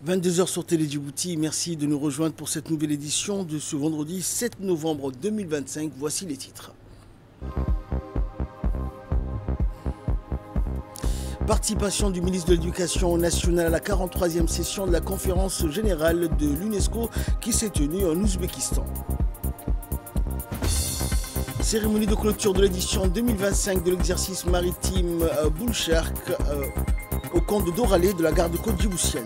22 h sur Télé Djibouti, merci de nous rejoindre pour cette nouvelle édition de ce vendredi 7 novembre 2025. Voici les titres. Participation du ministre de l'Éducation nationale à la 43e session de la conférence générale de l'UNESCO qui s'est tenue en Ouzbékistan. Cérémonie de clôture de l'édition 2025 de l'exercice maritime Boulchark au camp de Doralé de la garde-côte djiboutienne.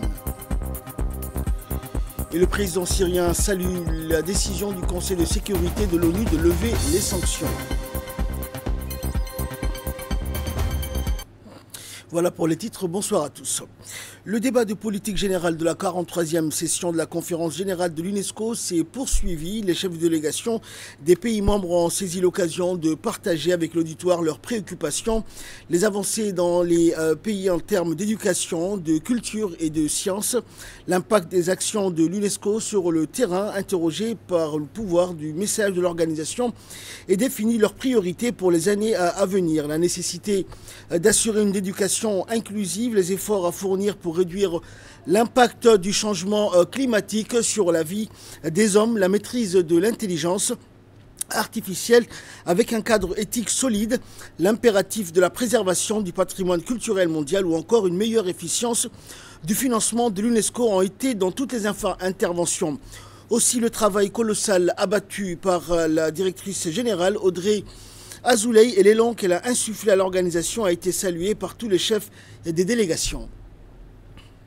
Et le président syrien salue la décision du Conseil de sécurité de l'ONU de lever les sanctions. Voilà pour les titres, bonsoir à tous. Le débat de politique générale de la 43e session de la conférence générale de l'UNESCO s'est poursuivi. Les chefs de délégation des pays membres ont saisi l'occasion de partager avec l'auditoire leurs préoccupations, les avancées dans les pays en termes d'éducation, de culture et de sciences, l'impact des actions de l'UNESCO sur le terrain, interrogé par le pouvoir du message de l'organisation et défini leurs priorités pour les années à venir. La nécessité d'assurer une éducation inclusive, les efforts à fournir pour réduire l'impact du changement climatique sur la vie des hommes, la maîtrise de l'intelligence artificielle avec un cadre éthique solide, l'impératif de la préservation du patrimoine culturel mondial ou encore une meilleure efficience du financement de l'UNESCO ont été dans toutes les interventions. Aussi le travail colossal abattu par la directrice générale Audrey Azoulay et l'élan qu'elle a insufflé à l'organisation a été salué par tous les chefs des délégations.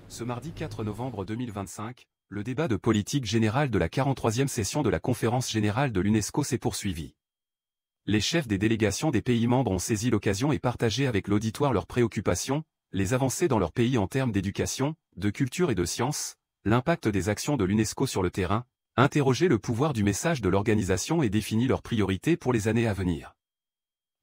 Ce mardi 4 novembre 2025, le débat de politique générale de la 43e session de la conférence générale de l'UNESCO s'est poursuivi. Les chefs des délégations des pays membres ont saisi l'occasion et partagé avec l'auditoire leurs préoccupations, les avancées dans leur pays en termes d'éducation, de culture et de sciences, l'impact des actions de l'UNESCO sur le terrain, interrogé le pouvoir du message de l'organisation et défini leurs priorités pour les années à venir.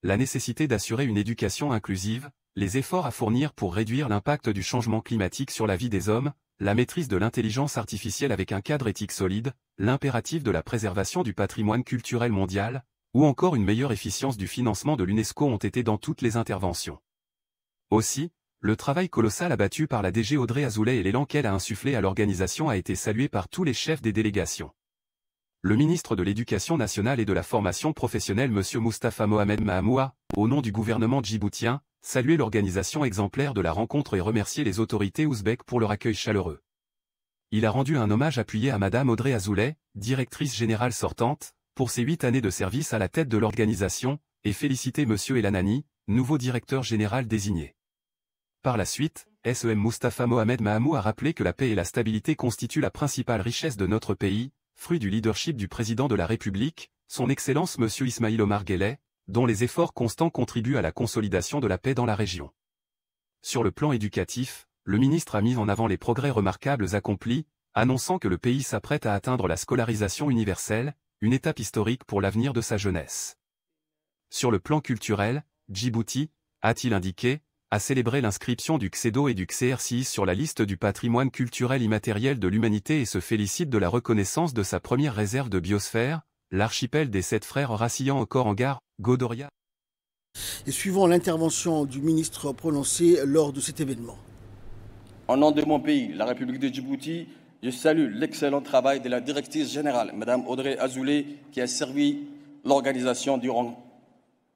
La nécessité d'assurer une éducation inclusive, les efforts à fournir pour réduire l'impact du changement climatique sur la vie des hommes, la maîtrise de l'intelligence artificielle avec un cadre éthique solide, l'impératif de la préservation du patrimoine culturel mondial, ou encore une meilleure efficience du financement de l'UNESCO ont été dans toutes les interventions. Aussi, le travail colossal abattu par la DG Audrey Azoulay et l'élan qu'elle a insufflé à l'organisation a été salué par tous les chefs des délégations. Le ministre de l'Éducation nationale et de la formation professionnelle M. Moustapha Mohamed Mahamoua, au nom du gouvernement djiboutien, saluait l'organisation exemplaire de la rencontre et remerciait les autorités ouzbèques pour leur accueil chaleureux. Il a rendu un hommage appuyé à Mme Audrey Azoulay, directrice générale sortante, pour ses 8 années de service à la tête de l'organisation, et félicité M. Elanani, nouveau directeur général désigné. Par la suite, SEM Moustapha Mohamed Mahamoua a rappelé que la paix et la stabilité constituent la principale richesse de notre pays, fruit du leadership du président de la République, son Excellence M. Ismaïl Omar Guelleh, dont les efforts constants contribuent à la consolidation de la paix dans la région. Sur le plan éducatif, le ministre a mis en avant les progrès remarquables accomplis, annonçant que le pays s'apprête à atteindre la scolarisation universelle, une étape historique pour l'avenir de sa jeunesse. Sur le plan culturel, Djibouti, a-t-il indiqué, a célébré l'inscription du CEDO et du CRCI sur la liste du patrimoine culturel immatériel de l'humanité et se félicite de la reconnaissance de sa première réserve de biosphère, l'archipel des 7 frères Rassillan au Korangar, Godoria. Et suivant l'intervention du ministre prononcée lors de cet événement. Au nom de mon pays, la République de Djibouti, je salue l'excellent travail de la directrice générale, Mme Audrey Azoulay, qui a servi l'organisation durant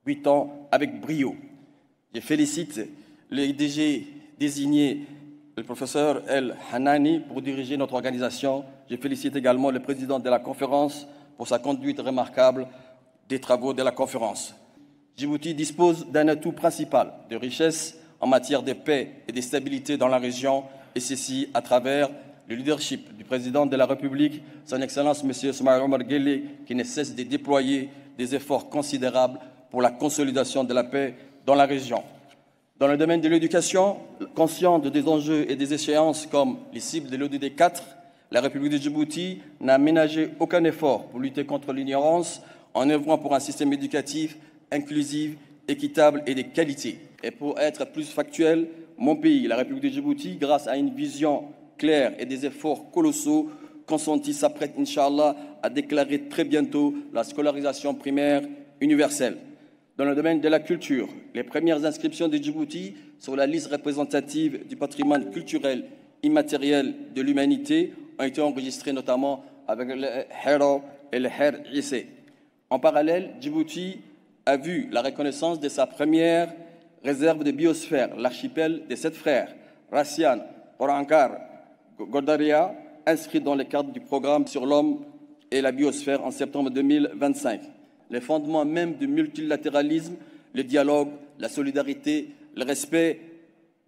8 ans avec brio. Je félicite le DG désigné, le professeur El Hanani, pour diriger notre organisation. Je félicite également le président de la conférence pour sa conduite remarquable des travaux de la conférence. Djibouti dispose d'un atout principal de richesse en matière de paix et de stabilité dans la région, et ceci à travers le leadership du président de la République, son Excellence M. Ismaïl Omar Guelleh, qui ne cesse de déployer des efforts considérables pour la consolidation de la paix dans la région. Dans le domaine de l'éducation, consciente des enjeux et des échéances comme les cibles de l'ODD 4, la République de Djibouti n'a ménagé aucun effort pour lutter contre l'ignorance en œuvrant pour un système éducatif inclusif, équitable et de qualité. Et pour être plus factuel, mon pays, la République de Djibouti, grâce à une vision claire et des efforts colossaux consentis, s'apprête, Inch'Allah, à déclarer très bientôt la scolarisation primaire universelle. Dans le domaine de la culture, les premières inscriptions de Djibouti sur la liste représentative du patrimoine culturel immatériels de l'humanité ont été enregistrés notamment avec le Hero et le Her Issé. En parallèle, Djibouti a vu la reconnaissance de sa première réserve de biosphère, l'archipel des 7 frères, Rassian, Orankar, Godaria, inscrit dans le cadre du programme sur l'homme et la biosphère en septembre 2025. Les fondements même du multilatéralisme, le dialogue, la solidarité, le respect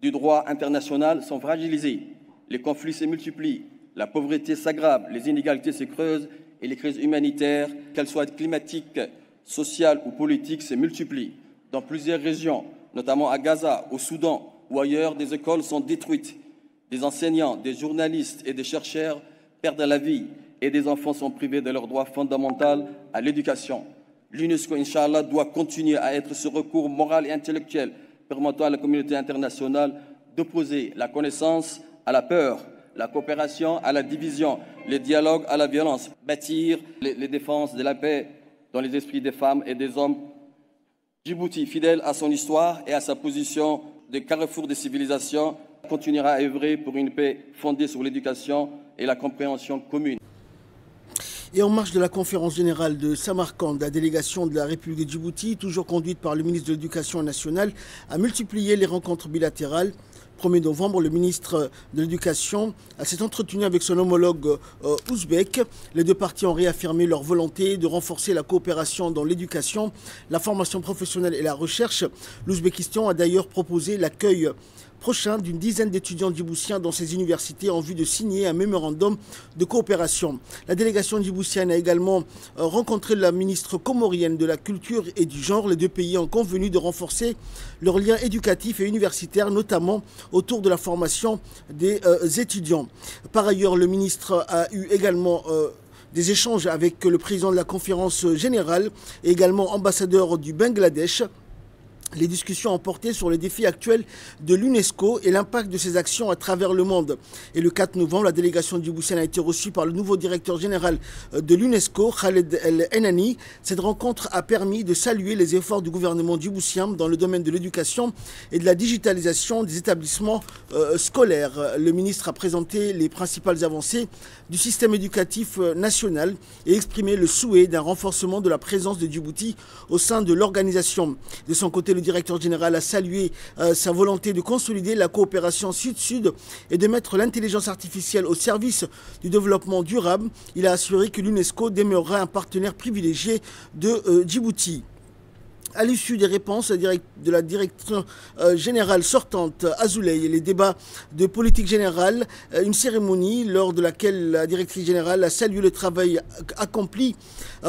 du droit international sont fragilisés. Les conflits se multiplient, la pauvreté s'aggrave, les inégalités se creusent et les crises humanitaires, qu'elles soient climatiques, sociales ou politiques, se multiplient. Dans plusieurs régions, notamment à Gaza, au Soudan ou ailleurs, des écoles sont détruites. Des enseignants, des journalistes et des chercheurs perdent la vie et des enfants sont privés de leur droit fondamental à l'éducation. L'UNESCO, Inch'Allah, doit continuer à être ce recours moral et intellectuel permettant à la communauté internationale d'opposer la connaissance à la peur, la coopération à la division, le dialogue à la violence, bâtir les défenses de la paix dans les esprits des femmes et des hommes. Djibouti, fidèle à son histoire et à sa position de carrefour des civilisations, continuera à œuvrer pour une paix fondée sur l'éducation et la compréhension commune. Et en marge de la conférence générale de Samarcande, la délégation de la République de Djibouti, toujours conduite par le ministre de l'Éducation nationale, a multiplié les rencontres bilatérales. 1er novembre, le ministre de l'Éducation s'est entretenu avec son homologue ouzbek. Les deux parties ont réaffirmé leur volonté de renforcer la coopération dans l'éducation, la formation professionnelle et la recherche. L'Ouzbékistan a d'ailleurs proposé l'accueil prochain d'une dizaine d'étudiants djiboutiens dans ces universités en vue de signer un mémorandum de coopération. La délégation djiboutienne a également rencontré la ministre comorienne de la Culture et du Genre. Les deux pays ont convenu de renforcer leurs liens éducatifs et universitaires, notamment autour de la formation des étudiants. Par ailleurs, le ministre a eu également des échanges avec le président de la conférence générale et également ambassadeur du Bangladesh. Les discussions ont porté sur les défis actuels de l'UNESCO et l'impact de ses actions à travers le monde. Et le 4 novembre, la délégation djiboutienne a été reçue par le nouveau directeur général de l'UNESCO, Khaled El-Enani. Cette rencontre a permis de saluer les efforts du gouvernement djiboutien dans le domaine de l'éducation et de la digitalisation des établissements scolaires. Le ministre a présenté les principales avancées du système éducatif national et exprimé le souhait d'un renforcement de la présence de Djibouti au sein de l'organisation. De son côté, le directeur général a salué sa volonté de consolider la coopération sud-sud et de mettre l'intelligence artificielle au service du développement durable. Il a assuré que l'UNESCO demeurera un partenaire privilégié de Djibouti. À l'issue des réponses de la directrice générale sortante Azoulay et les débats de politique générale, une cérémonie lors de laquelle la directrice générale a salué le travail accompli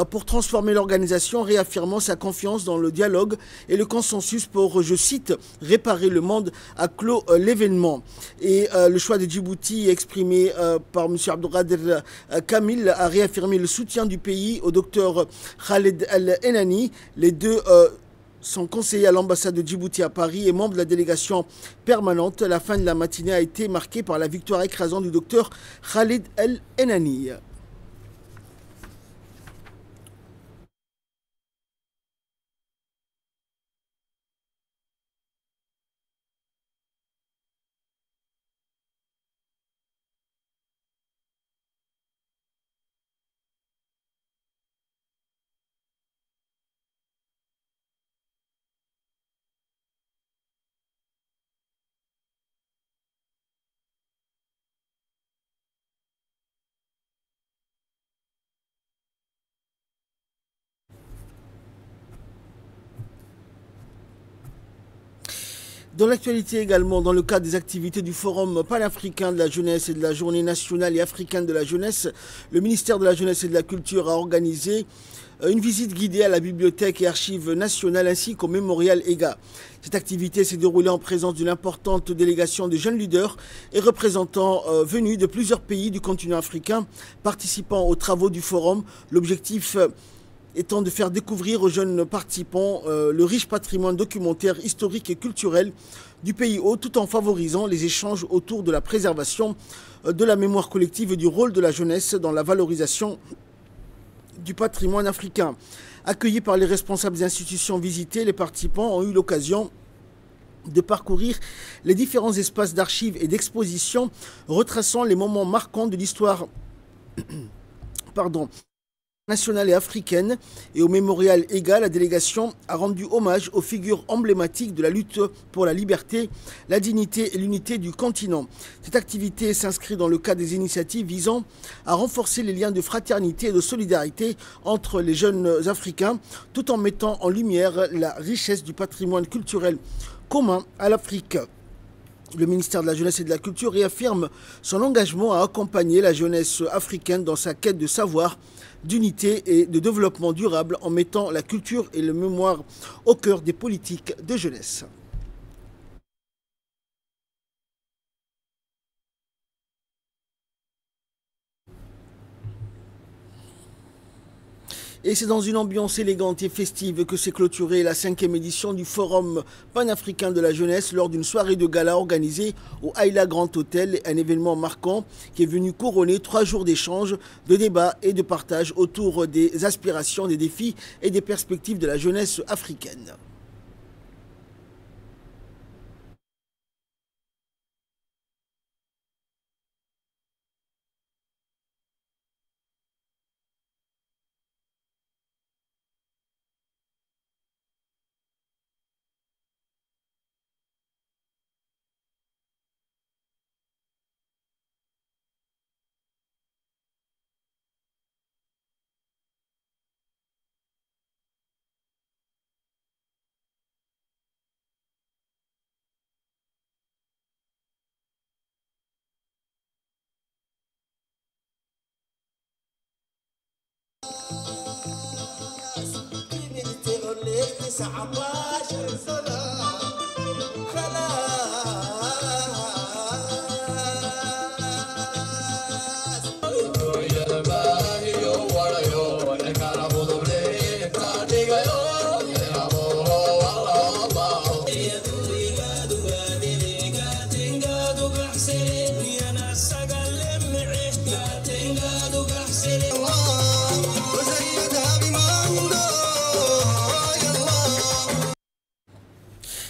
pour transformer l'organisation, réaffirmant sa confiance dans le dialogue et le consensus pour, je cite, réparer le monde, a clos l'événement. Et le choix de Djibouti exprimé par M. Abdelkader Kamil a réaffirmé le soutien du pays au docteur Khaled El-Enani. Les deux sont conseillers à l'ambassade de Djibouti à Paris et membres de la délégation permanente. La fin de la matinée a été marquée par la victoire écrasante du docteur Khaled El-Enani. Dans l'actualité également, dans le cadre des activités du Forum panafricain de la jeunesse et de la Journée nationale et africaine de la jeunesse, le ministère de la Jeunesse et de la Culture a organisé une visite guidée à la bibliothèque et archives nationales ainsi qu'au mémorial EGA. Cette activité s'est déroulée en présence d'une importante délégation de jeunes leaders et représentants venus de plusieurs pays du continent africain participant aux travaux du Forum. L'objectif étant de faire découvrir aux jeunes participants le riche patrimoine documentaire, historique et culturel du pays hôte, tout en favorisant les échanges autour de la préservation de la mémoire collective et du rôle de la jeunesse dans la valorisation du patrimoine africain. Accueillis par les responsables des institutions visitées, les participants ont eu l'occasion de parcourir les différents espaces d'archives et d'exposition retraçant les moments marquants de l'histoire nationale et africaine. Et au mémorial EGA, la délégation a rendu hommage aux figures emblématiques de la lutte pour la liberté, la dignité et l'unité du continent. Cette activité s'inscrit dans le cadre des initiatives visant à renforcer les liens de fraternité et de solidarité entre les jeunes Africains, tout en mettant en lumière la richesse du patrimoine culturel commun à l'Afrique. Le ministère de la Jeunesse et de la Culture réaffirme son engagement à accompagner la jeunesse africaine dans sa quête de savoir, d'unité et de développement durable en mettant la culture et le mémoire au cœur des politiques de jeunesse. Et c'est dans une ambiance élégante et festive que s'est clôturée la 5e édition du Forum panafricain de la jeunesse lors d'une soirée de gala organisée au Haïla Grand Hôtel, un événement marquant qui est venu couronner 3 jours d'échanges, de débats et de partage autour des aspirations, des défis et des perspectives de la jeunesse africaine.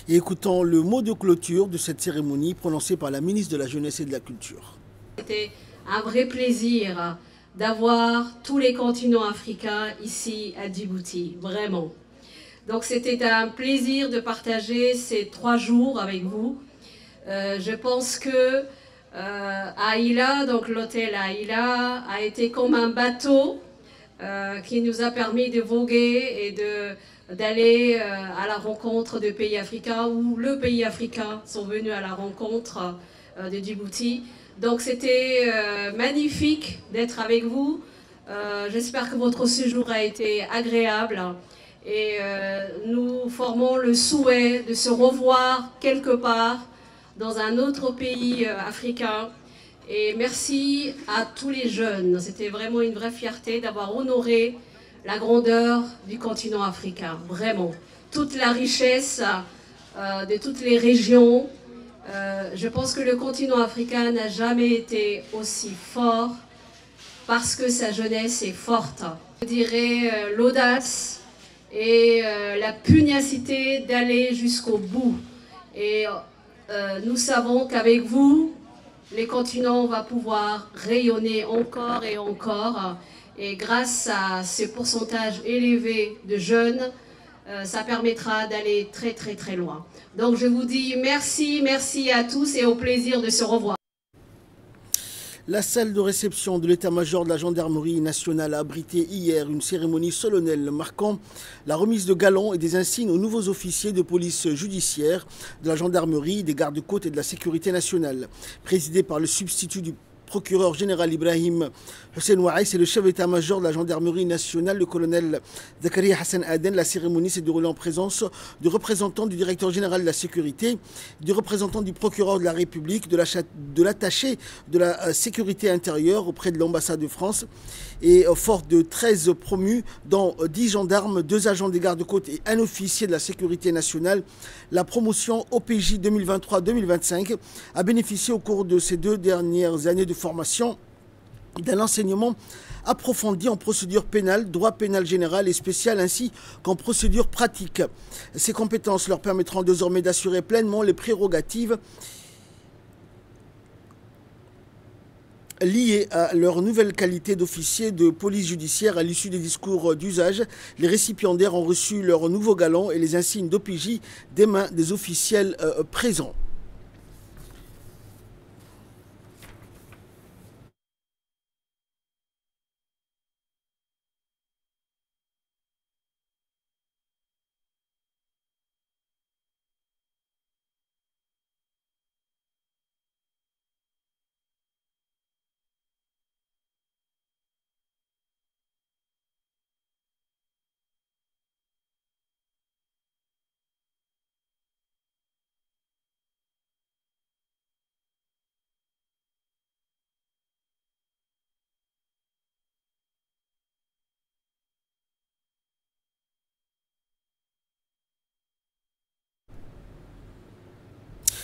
Et écoutons le mot de clôture de cette cérémonie prononcé par la ministre de la Jeunesse et de la Culture. C'était un vrai plaisir d'avoir tous les continents africains ici à Djibouti, vraiment. Donc c'était un plaisir de partager ces 3 jours avec vous. Je pense que Haïla, donc l'hôtel Haïla, a été comme un bateau qui nous a permis de voguer et d'aller à la rencontre de pays africains, où le pays africain sont venus à la rencontre de Djibouti. Donc c'était magnifique d'être avec vous. J'espère que votre séjour a été agréable et nous formons le souhait de se revoir quelque part dans un autre pays africain. Et merci à tous les jeunes. C'était vraiment une vraie fierté d'avoir honoré la grandeur du continent africain, vraiment. Toute la richesse de toutes les régions. Je pense que le continent africain n'a jamais été aussi fort parce que sa jeunesse est forte. Je dirais l'audace et la pugnacité d'aller jusqu'au bout. Et nous savons qu'avec vous, les continents vont pouvoir rayonner encore et encore. Et grâce à ce pourcentage élevé de jeunes, ça permettra d'aller très très très loin. Donc je vous dis merci, merci à tous et au plaisir de se revoir. La salle de réception de l'état-major de la gendarmerie nationale a abrité hier une cérémonie solennelle marquant la remise de galons et des insignes aux nouveaux officiers de police judiciaire de la gendarmerie, des gardes-côtes et de la sécurité nationale. Présidée par le substitut du procureur général Ibrahim Hussein Ouaïs et le chef d'état-major de la gendarmerie nationale, le colonel Zakaria Hassan Aden. La cérémonie s'est déroulée en présence de représentants du directeur général de la sécurité, du représentant du procureur de la République, de l'attaché de la sécurité intérieure auprès de l'ambassade de France. Et fort de 13 promus, dont 10 gendarmes, 2 agents des gardes-côtes et un officier de la sécurité nationale, la promotion OPJ 2023-2025 a bénéficié au cours de ces 2 dernières années de formation d'un enseignement approfondi en procédure pénale, droit pénal général et spécial, ainsi qu'en procédure pratique. Ces compétences leur permettront désormais d'assurer pleinement les prérogatives liées à leur nouvelle qualité d'officier de police judiciaire. À l'issue des discours d'usage, les récipiendaires ont reçu leur nouveau galon et les insignes d'OPJ des mains des officiels présents.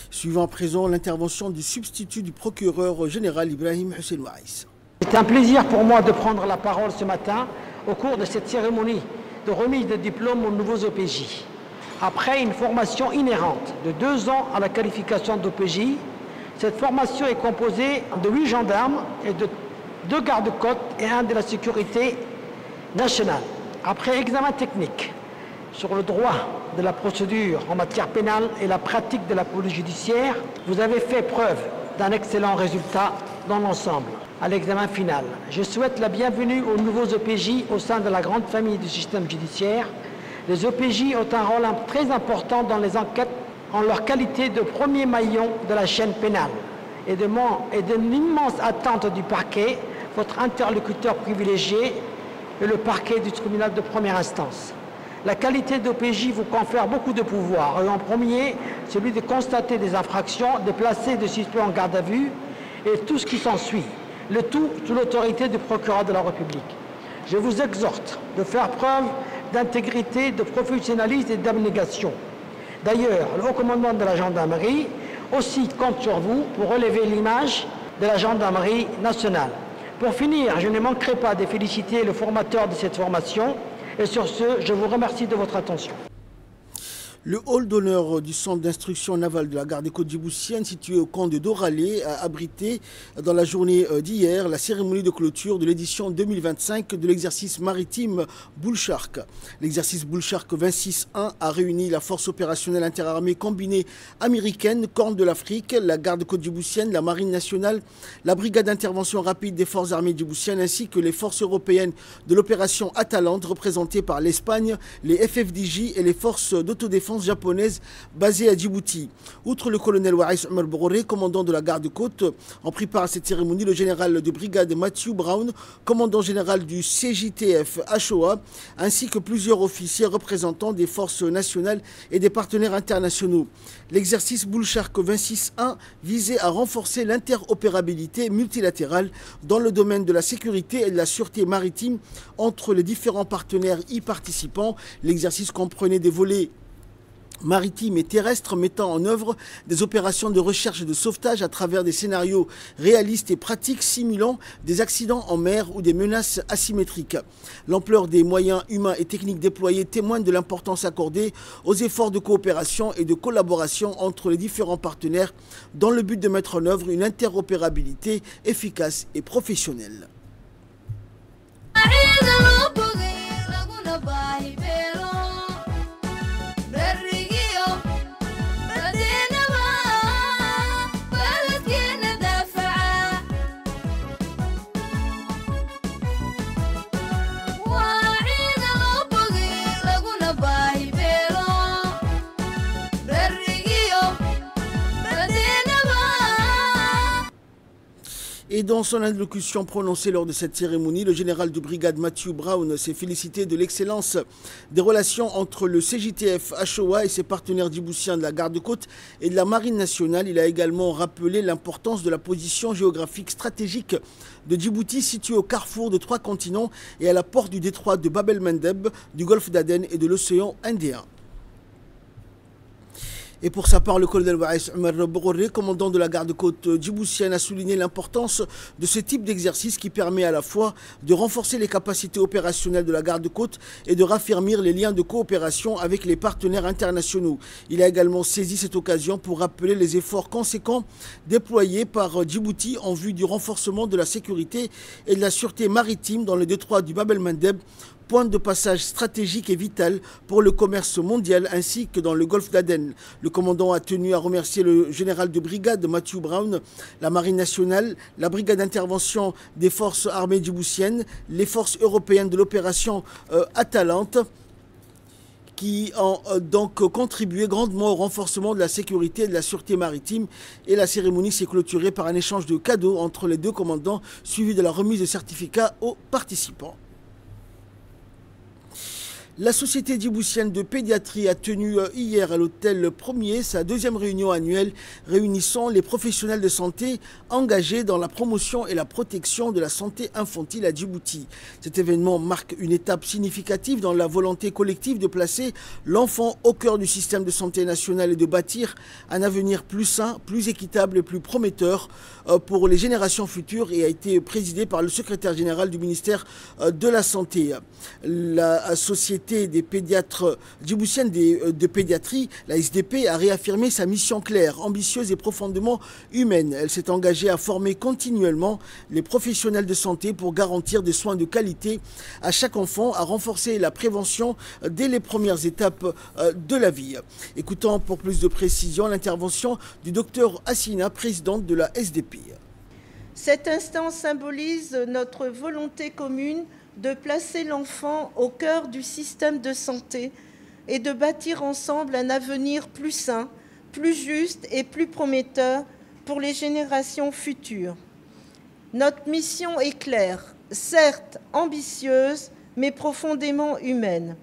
Suivant à présent l'intervention du substitut du procureur général Ibrahim Hussein Waïs. C'est un plaisir pour moi de prendre la parole ce matin au cours de cette cérémonie de remise de diplôme aux nouveaux OPJ. Après une formation inhérente de 2 ans à la qualification d'OPJ, cette formation est composée de 8 gendarmes et de 2 gardes-côtes et 1 de la sécurité nationale. Après examen technique sur le droit de la procédure en matière pénale et la pratique de la police judiciaire, vous avez fait preuve d'un excellent résultat dans l'ensemble. À l'examen final, je souhaite la bienvenue aux nouveaux OPJ au sein de la grande famille du système judiciaire. Les OPJ ont un rôle très important dans les enquêtes en leur qualité de premier maillon de la chaîne pénale et de l'immense attente du parquet, votre interlocuteur privilégié et le parquet du tribunal de première instance. La qualité d'OPJ vous confère beaucoup de pouvoir, et en premier, celui de constater des infractions, de placer des suspects en garde à vue et tout ce qui s'ensuit, le tout sous l'autorité du procureur de la République. Je vous exhorte de faire preuve d'intégrité, de professionnalisme et d'abnégation. D'ailleurs, le haut commandement de la gendarmerie aussi compte sur vous pour relever l'image de la gendarmerie nationale. Pour finir, je ne manquerai pas de féliciter le formateur de cette formation. Et sur ce, je vous remercie de votre attention. Le hall d'honneur du centre d'instruction navale de la garde des côtes djiboutienne, situé au camp de Doralé, a abrité dans la journée d'hier la cérémonie de clôture de l'édition 2025 de l'exercice maritime Bull Shark. L'exercice Bull Shark 26-1 a réuni la force opérationnelle interarmée combinée américaine, Corne de l'Afrique, la garde côte djiboutienne, la marine nationale, la brigade d'intervention rapide des forces armées djiboutiennes ainsi que les forces européennes de l'opération Atalante représentées par l'Espagne, les FFDJ et les forces d'autodéfense japonaise basée à Djibouti. Outre le colonel Waïs Omar Bororé, commandant de la garde-côte, en prit part à cette cérémonie le général de brigade Matthew Brown, commandant général du CJTF HOA, ainsi que plusieurs officiers représentants des forces nationales et des partenaires internationaux. L'exercice Bull Shark 26-1 visait à renforcer l'interopérabilité multilatérale dans le domaine de la sécurité et de la sûreté maritime entre les différents partenaires y participants. L'exercice comprenait des volets maritimes et terrestres mettant en œuvre des opérations de recherche et de sauvetage à travers des scénarios réalistes et pratiques simulant des accidents en mer ou des menaces asymétriques. L'ampleur des moyens humains et techniques déployés témoigne de l'importance accordée aux efforts de coopération et de collaboration entre les différents partenaires dans le but de mettre en œuvre une interopérabilité efficace et professionnelle. Et dans son allocution prononcée lors de cette cérémonie, le général de brigade Matthew Brown s'est félicité de l'excellence des relations entre le CJTF HOA et ses partenaires djiboutiens de la garde-côte et de la marine nationale. Il a également rappelé l'importance de la position géographique stratégique de Djibouti, située au carrefour de 3 continents et à la porte du détroit de Bab el-Mandeb, du golfe d'Aden et de l'océan Indien. Et pour sa part, le colonel Waïs Omar Bourré, commandant de la garde-côte djiboutienne, a souligné l'importance de ce type d'exercice qui permet à la fois de renforcer les capacités opérationnelles de la garde-côte et de raffermir les liens de coopération avec les partenaires internationaux. Il a également saisi cette occasion pour rappeler les efforts conséquents déployés par Djibouti en vue du renforcement de la sécurité et de la sûreté maritime dans le détroit du Bab el-Mandeb, point de passage stratégique et vital pour le commerce mondial ainsi que dans le golfe d'Aden. Le commandant a tenu à remercier le général de brigade Matthew Brown, la marine nationale, la brigade d'intervention des forces armées djiboutiennes, les forces européennes de l'opération Atalante, qui ont donc contribué grandement au renforcement de la sécurité et de la sûreté maritime. Et la cérémonie s'est clôturée par un échange de cadeaux entre les deux commandants, suivi de la remise de certificats aux participants. La Société djiboutienne de pédiatrie a tenu hier à l'hôtel Premier sa deuxième réunion annuelle réunissant les professionnels de santé engagés dans la promotion et la protection de la santé infantile à Djibouti. Cet événement marque une étape significative dans la volonté collective de placer l'enfant au cœur du système de santé national et de bâtir un avenir plus sain, plus équitable et plus prometteur pour les générations futures et a été présidé par le secrétaire général du ministère de la Santé. La Société des pédiatres djiboutiennes de pédiatrie, la SDP, a réaffirmé sa mission claire, ambitieuse et profondément humaine. Elle s'est engagée à former continuellement les professionnels de santé pour garantir des soins de qualité à chaque enfant, à renforcer la prévention dès les premières étapes de la vie. Écoutons pour plus de précision l'intervention du docteur Assina, présidente de la SDP. Cet instant symbolise notre volonté commune de placer l'enfant au cœur du système de santé et de bâtir ensemble un avenir plus sain, plus juste et plus prometteur pour les générations futures. Notre mission est claire, certes ambitieuse, mais profondément humaine,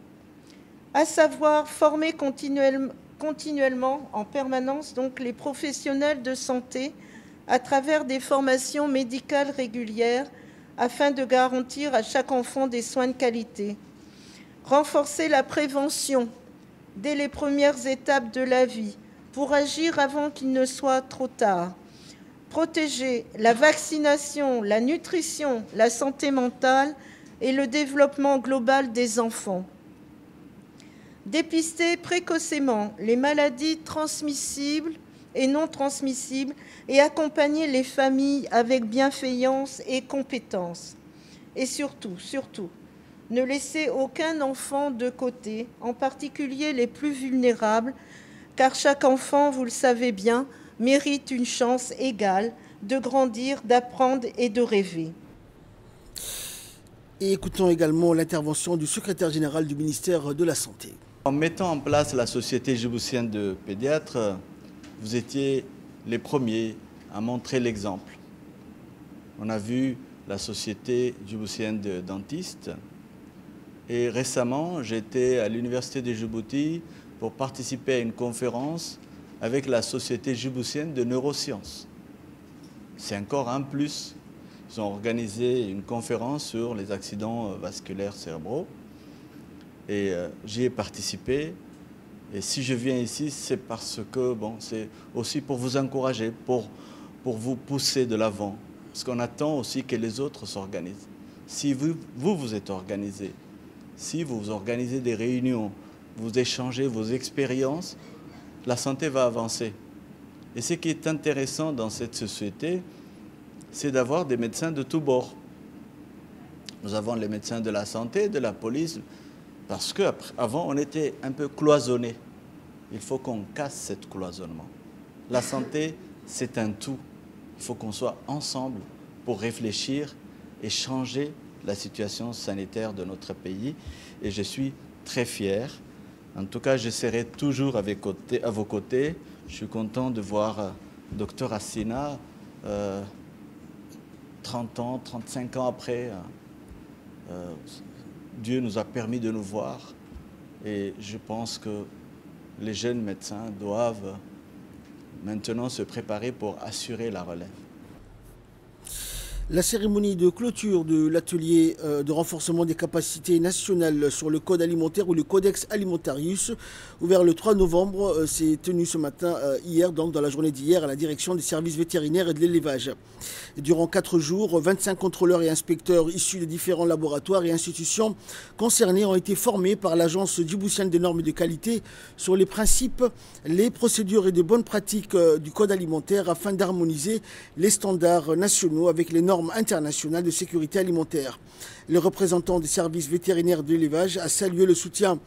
à savoir former continuellement, en permanence, donc, les professionnels de santé à travers des formations médicales régulières afin de garantir à chaque enfant des soins de qualité. Renforcer la prévention dès les premières étapes de la vie pour agir avant qu'il ne soit trop tard. Protéger la vaccination, la nutrition, la santé mentale et le développement global des enfants. Dépister précocement les maladies transmissibles et non transmissibles et accompagner les familles avec bienveillance et compétence. Et surtout, ne laisser aucun enfant de côté, en particulier les plus vulnérables, car chaque enfant, vous le savez bien, mérite une chance égale de grandir, d'apprendre et de rêver. Et écoutons également l'intervention du secrétaire général du ministère de la Santé. En mettant en place la Société djiboutienne de pédiatres, vous étiez les premiers à montrer l'exemple. On a vu la Société djiboutienne de dentistes et récemment, j'étais à l'Université de Djibouti pour participer à une conférence avec la Société djiboutienne de neurosciences. C'est encore un plus. Ils ont organisé une conférence sur les accidents vasculaires cérébraux et j'y ai participé. Et si je viens ici, c'est parce que c'est aussi pour vous encourager, pour vous pousser de l'avant. Parce qu'on attend aussi que les autres s'organisent. Si vous êtes organisés, si vous organisez des réunions, vous échangez vos expériences, la santé va avancer. Et ce qui est intéressant dans cette société, c'est d'avoir des médecins de tous bords. Nous avons les médecins de la santé, de la police, parce qu'avant, on était un peu cloisonnés. Il faut qu'on casse ce cloisonnement. La santé, c'est un tout. Il faut qu'on soit ensemble pour réfléchir et changer la situation sanitaire de notre pays. Et je suis très fier. En tout cas, je serai toujours à vos côtés. Je suis content de voir Dr Assina, 30 ans, 35 ans après. Dieu nous a permis de nous voir. Et je pense que les jeunes médecins doivent maintenant se préparer pour assurer la relève. La cérémonie de clôture de l'atelier de renforcement des capacités nationales sur le code alimentaire ou le Codex Alimentarius, ouvert le 3 novembre, s'est tenue ce matin, hier, donc dans la journée d'hier, à la direction des services vétérinaires et de l'élevage. Durant 4 jours, 25 contrôleurs et inspecteurs issus des différents laboratoires et institutions concernés ont été formés par l'Agence djiboutienne des normes de qualité sur les principes, les procédures et de bonnes pratiques du code alimentaire afin d'harmoniser les standards nationaux avec les normes internationales de sécurité alimentaire. Le représentant des services vétérinaires de l'élevage a salué le soutien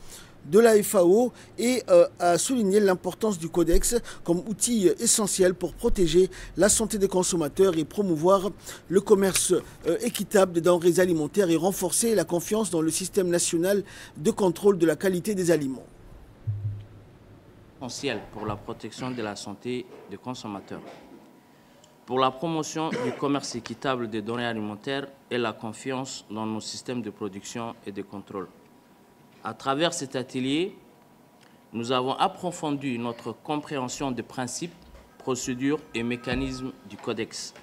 de la FAO et a souligné l'importance du codex comme outil essentiel pour protéger la santé des consommateurs et promouvoir le commerce équitable des denrées alimentaires et renforcer la confiance dans le système national de contrôle de la qualité des aliments. Essentiel pour la protection de la santé des consommateurs, pour la promotion du commerce équitable des denrées alimentaires et la confiance dans nos systèmes de production et de contrôle. À travers cet atelier, nous avons approfondi notre compréhension des principes, procédures et mécanismes du Codex.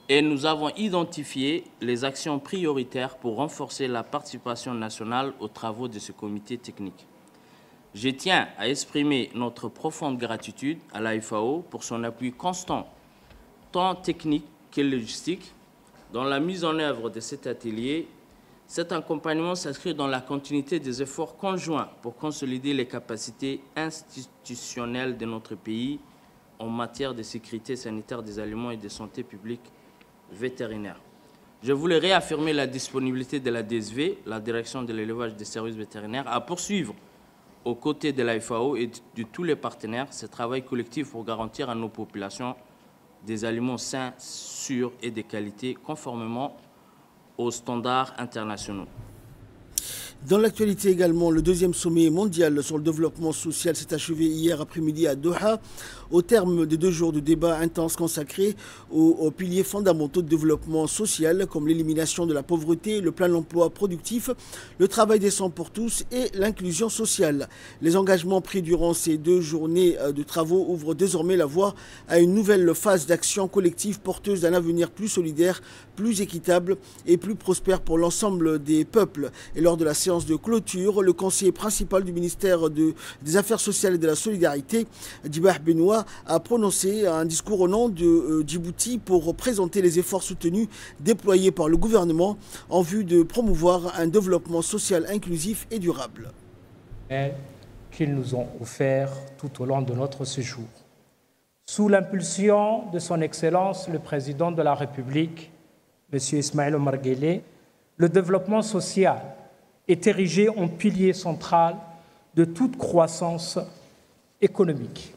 Et nous avons identifié les actions prioritaires pour renforcer la participation nationale aux travaux de ce comité technique. Je tiens à exprimer notre profonde gratitude à la FAO pour son appui constant, tant technique que logistique, dans la mise en œuvre de cet atelier. Cet accompagnement s'inscrit dans la continuité des efforts conjoints pour consolider les capacités institutionnelles de notre pays en matière de sécurité sanitaire des aliments et de santé publique vétérinaire. Je voulais réaffirmer la disponibilité de la DSV, la Direction de l'élevage des services vétérinaires, à poursuivre aux côtés de la FAO et de tous les partenaires ce travail collectif pour garantir à nos populations des aliments sains, sûrs et de qualité, conformément aux standards internationaux. Dans l'actualité également, le deuxième sommet mondial sur le développement social s'est achevé hier après-midi à Doha, au terme de 2 jours de débats intenses consacrés aux piliers fondamentaux de développement social, comme l'élimination de la pauvreté, le plein emploi productif, le travail décent pour tous et l'inclusion sociale. Les engagements pris durant ces 2 journées de travaux ouvrent désormais la voie à une nouvelle phase d'action collective porteuse d'un avenir plus solidaire, plus équitable et plus prospère pour l'ensemble des peuples. Et lors de la séance de clôture, le conseiller principal du ministère des Affaires sociales et de la Solidarité, Dibah Benoît, a prononcé un discours au nom de Djibouti pour présenter les efforts soutenus déployés par le gouvernement en vue de promouvoir un développement social inclusif et durable. Qu'ils nous ont offert tout au long de notre séjour. Sous l'impulsion de son Excellence, le Président de la République, M. Ismaël Omar Guelleh, le développement social est érigé en pilier central de toute croissance économique.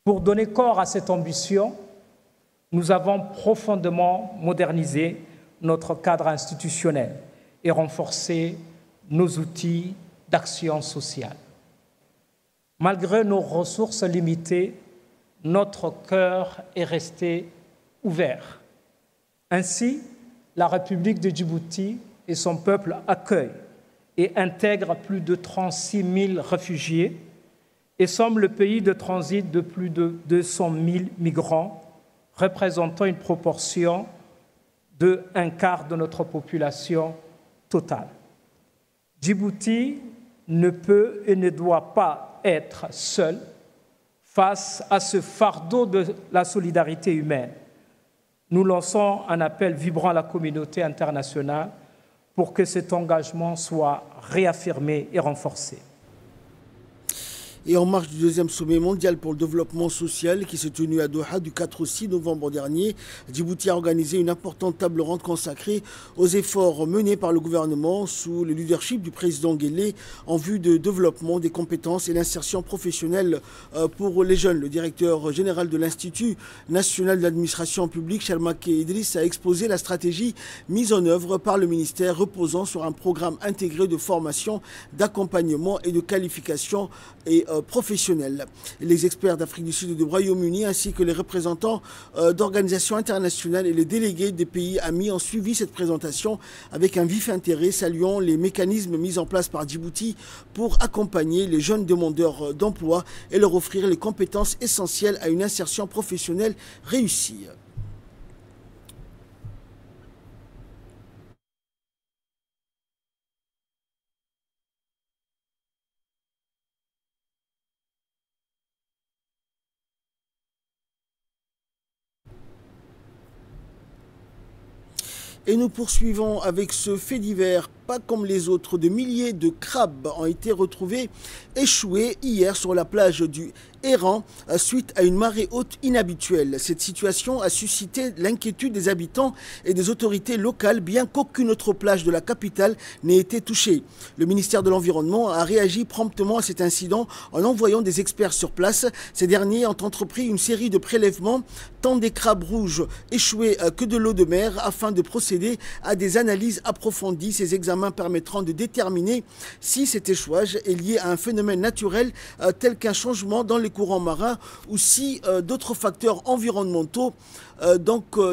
Pour donner corps à cette ambition, nous avons profondément modernisé notre cadre institutionnel et renforcé nos outils d'action sociale. Malgré nos ressources limitées, notre cœur est resté ouvert. Ainsi, la République de Djibouti et son peuple accueillent et intègrent plus de 36 000 réfugiés et sommes le pays de transit de plus de 200 000 migrants, représentant une proportion de 1/4 de notre population totale. Djibouti ne peut et ne doit pas être seul face à ce fardeau de la solidarité humaine. Nous lançons un appel vibrant à la communauté internationale pour que cet engagement soit réaffirmé et renforcé. Et en marge du deuxième sommet mondial pour le développement social qui s'est tenu à Doha du 4 au 6 novembre dernier, Djibouti a organisé une importante table ronde consacrée aux efforts menés par le gouvernement sous le leadership du président Guelleh en vue de développement des compétences et l'insertion professionnelle pour les jeunes. Le directeur général de l'Institut national de l'administration publique, Sharmak Idriss, a exposé la stratégie mise en œuvre par le ministère reposant sur un programme intégré de formation, d'accompagnement et de qualification et professionnels. Les experts d'Afrique du Sud et du Royaume-Uni ainsi que les représentants d'organisations internationales et les délégués des pays amis ont suivi cette présentation avec un vif intérêt, saluant les mécanismes mis en place par Djibouti pour accompagner les jeunes demandeurs d'emploi et leur offrir les compétences essentielles à une insertion professionnelle réussie. Et nous poursuivons avec ce fait divers. Pas comme les autres, de milliers de crabes ont été retrouvés échoués hier sur la plage du Héran suite à une marée haute inhabituelle. Cette situation a suscité l'inquiétude des habitants et des autorités locales, bien qu'aucune autre plage de la capitale n'ait été touchée. Le ministère de l'Environnement a réagi promptement à cet incident en envoyant des experts sur place. Ces derniers ont entrepris une série de prélèvements, tant des crabes rouges échoués que de l'eau de mer, afin de procéder à des analyses approfondies. Ces examens permettront de déterminer si cet échouage est lié à un phénomène naturel tel qu'un changement dans les courants marins ou si d'autres facteurs environnementaux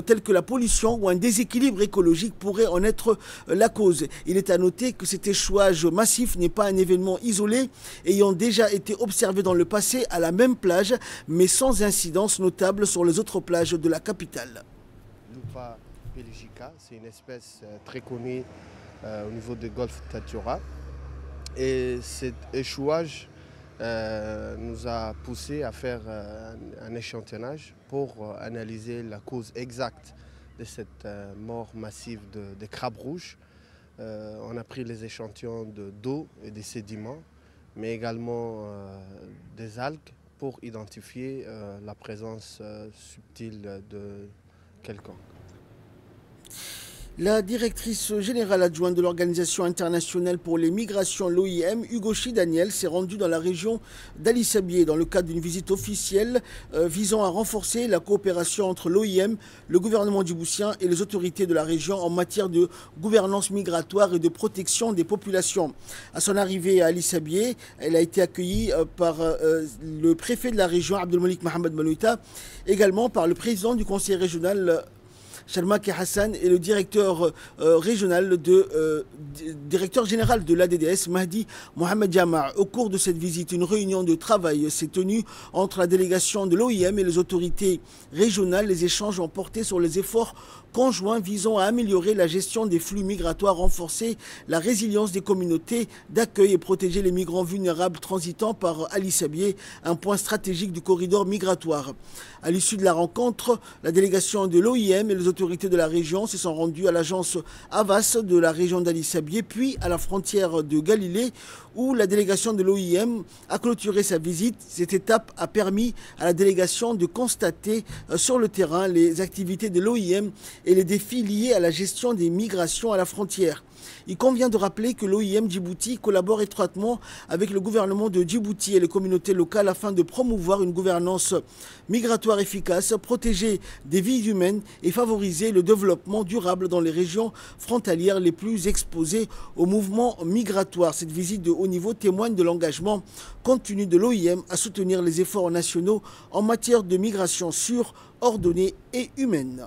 tels que la pollution ou un déséquilibre écologique pourraient en être la cause. Il est à noter que cet échouage massif n'est pas un événement isolé, ayant déjà été observé dans le passé à la même plage, mais sans incidence notable sur les autres plages de la capitale. Lupa pelagica, c'est une espèce très connue au niveau du golfe Tadjoura. Et cet échouage nous a poussé à faire un échantillonnage pour analyser la cause exacte de cette mort massive de crabes rouges. On a pris les échantillons d'eau et des sédiments, mais également des algues pour identifier la présence subtile de quelqu'un. La directrice générale adjointe de l'Organisation internationale pour les migrations, l'OIM, Ugochi Daniel, s'est rendue dans la région d'Ali Sabié dans le cadre d'une visite officielle visant à renforcer la coopération entre l'OIM, le gouvernement djiboutien et les autorités de la région en matière de gouvernance migratoire et de protection des populations. À son arrivée à Ali Sabié, elle a été accueillie par le préfet de la région, Abdelmalik Mohamed Manouita, également par le président du conseil régional, Sharmaki Hassan, et le directeur directeur général de l'ADDS, Mahdi Mohamed Jama. Au cours de cette visite, une réunion de travail s'est tenue entre la délégation de l'OIM et les autorités régionales. Les échanges ont porté sur les efforts conjoints visant à améliorer la gestion des flux migratoires, renforcer la résilience des communautés d'accueil et protéger les migrants vulnérables transitant par Ali Sabié, un point stratégique du corridor migratoire. À l'issue de la rencontre, la délégation de l'OIM et les autorités de la région se sont rendues à l'agence Havas de la région d'Ali Sabié, puis à la frontière de Galilée, où la délégation de l'OIM a clôturé sa visite. Cette étape a permis à la délégation de constater sur le terrain les activités de l'OIM et les défis liés à la gestion des migrations à la frontière. Il convient de rappeler que l'OIM Djibouti collabore étroitement avec le gouvernement de Djibouti et les communautés locales afin de promouvoir une gouvernance migratoire efficace, protéger des vies humaines et favoriser le développement durable dans les régions frontalières les plus exposées aux mouvements migratoires. Cette visite de haut niveau témoigne de l'engagement continu de l'OIM à soutenir les efforts nationaux en matière de migration sûre, ordonnée et humaine.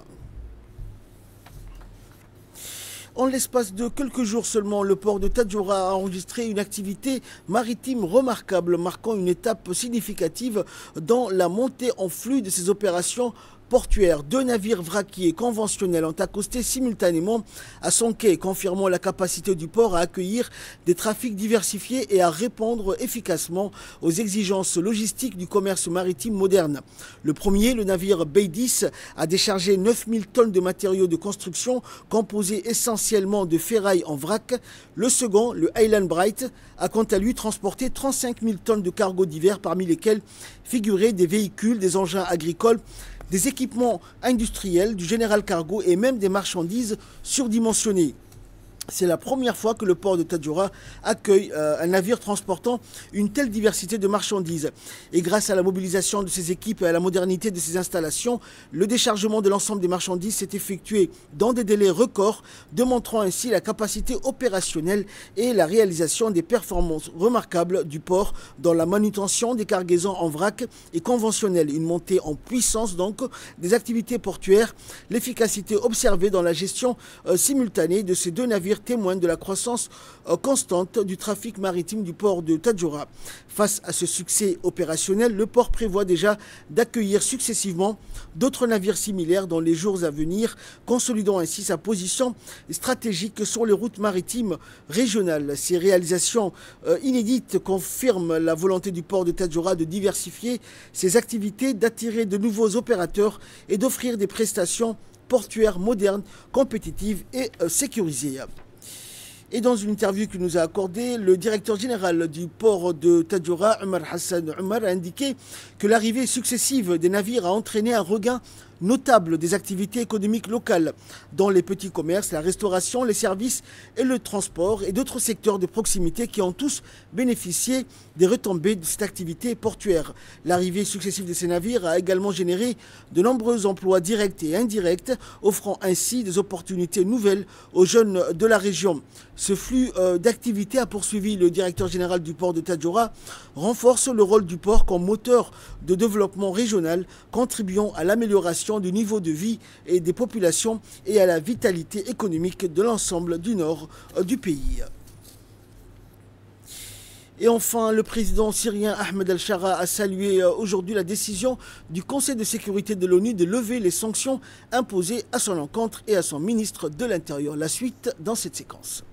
En l'espace de quelques jours seulement, le port de Tadjoura a enregistré une activité maritime remarquable, marquant une étape significative dans la montée en flux de ces opérations portuaires. 2 navires vraquiers conventionnels ont accosté simultanément à son quai, confirmant la capacité du port à accueillir des trafics diversifiés et à répondre efficacement aux exigences logistiques du commerce maritime moderne. Le premier, le navire Beidis, a déchargé 9000 tonnes de matériaux de construction composés essentiellement de ferraille en vrac. Le second, le Highland Bright, a quant à lui transporté 35 000 tonnes de cargos divers, parmi lesquels figuraient des véhicules, des engins agricoles, des équipements industriels, du général cargo et même des marchandises surdimensionnées. C'est la première fois que le port de Tadjoura accueille un navire transportant une telle diversité de marchandises. Et grâce à la mobilisation de ses équipes et à la modernité de ses installations, le déchargement de l'ensemble des marchandises s'est effectué dans des délais records, démontrant ainsi la capacité opérationnelle et la réalisation des performances remarquables du port dans la manutention des cargaisons en vrac et conventionnelles. Une montée en puissance donc des activités portuaires, l'efficacité observée dans la gestion simultanée de ces 2 navires témoigne de la croissance constante du trafic maritime du port de Tadjoura. Face à ce succès opérationnel, le port prévoit déjà d'accueillir successivement d'autres navires similaires dans les jours à venir, consolidant ainsi sa position stratégique sur les routes maritimes régionales. Ces réalisations inédites confirment la volonté du port de Tadjoura de diversifier ses activités, d'attirer de nouveaux opérateurs et d'offrir des prestations portuaire moderne, compétitive et sécurisée. Et dans une interview qu'il nous a accordée, le directeur général du port de Tadjoura, Omar Hassan Omar, a indiqué que l'arrivée successive des navires a entraîné un regain notable des activités économiques locales dans les petits commerces, la restauration, les services et le transport et d'autres secteurs de proximité qui ont tous bénéficié des retombées de cette activité portuaire. L'arrivée successive de ces navires a également généré de nombreux emplois directs et indirects, offrant ainsi des opportunités nouvelles aux jeunes de la région. Ce flux d'activités, a poursuivi le directeur général du port de Tadjoura, renforce le rôle du port comme moteur de développement régional, contribuant à l'amélioration du niveau de vie et des populations et à la vitalité économique de l'ensemble du nord du pays. Et enfin, le président syrien Ahmed al-Shara a salué aujourd'hui la décision du Conseil de sécurité de l'ONU de lever les sanctions imposées à son encontre et à son ministre de l'Intérieur. La suite dans cette séquence.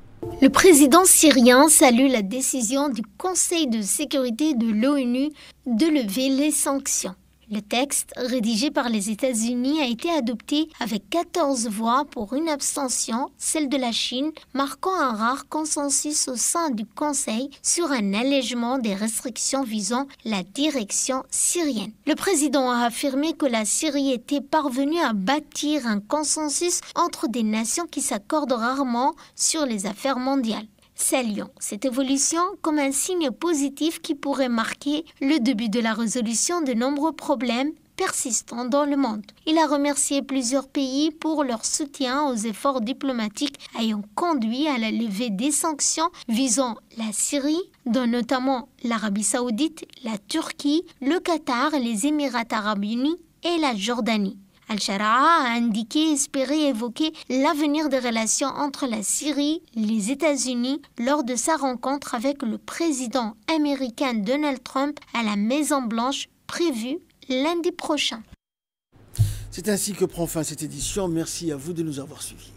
Le président syrien salue la décision du Conseil de sécurité de l'ONU de lever les sanctions. Le texte, rédigé par les États-Unis, a été adopté avec 14 voix pour une abstention, celle de la Chine, marquant un rare consensus au sein du Conseil sur un allègement des restrictions visant la direction syrienne. Le président a affirmé que la Syrie était parvenue à bâtir un consensus entre des nations qui s'accordent rarement sur les affaires mondiales. Saluons cette évolution comme un signe positif qui pourrait marquer le début de la résolution de nombreux problèmes persistants dans le monde. Il a remercié plusieurs pays pour leur soutien aux efforts diplomatiques ayant conduit à la levée des sanctions visant la Syrie, dont notamment l'Arabie Saoudite, la Turquie, le Qatar, les Émirats arabes unis et la Jordanie. Al-Shara a indiqué espérer évoquer l'avenir des relations entre la Syrie et les États-Unis lors de sa rencontre avec le président américain Donald Trump à la Maison-Blanche prévue lundi prochain. C'est ainsi que prend fin cette édition. Merci à vous de nous avoir suivis.